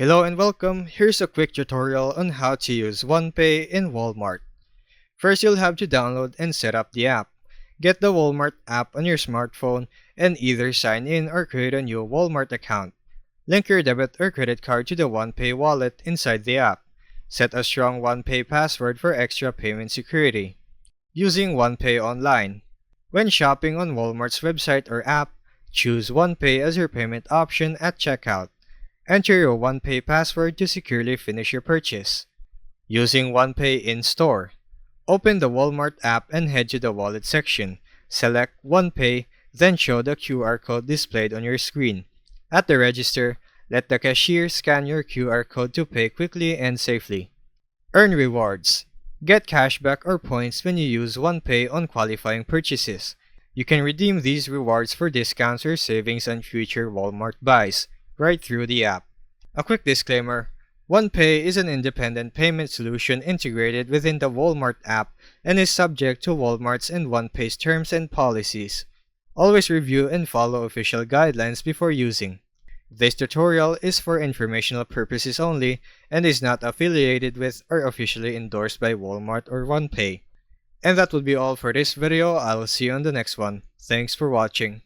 Hello and welcome. Here's a quick tutorial on how to use OnePay in Walmart. First, you'll have to download and set up the app. Get the Walmart app on your smartphone and either sign in or create a new Walmart account. Link your debit or credit card to the OnePay wallet inside the app. Set a strong OnePay password for extra payment security. Using OnePay online. When shopping on Walmart's website or app, choose OnePay as your payment option at checkout. Enter your OnePay password to securely finish your purchase. Using OnePay in-store. Open the Walmart app and head to the Wallet section. Select OnePay, then show the QR code displayed on your screen. At the register, let the cashier scan your QR code to pay quickly and safely. Earn rewards. Get cashback or points when you use OnePay on qualifying purchases. You can redeem these rewards for discounts or savings on future Walmart buys right through the app. A quick disclaimer: OnePay is an independent payment solution integrated within the Walmart app and is subject to Walmart's and OnePay's terms and policies. Always review and follow official guidelines before using. This tutorial is for informational purposes only and is not affiliated with or officially endorsed by Walmart or OnePay. And that would be all for this video. I will see you on the next one. Thanks for watching.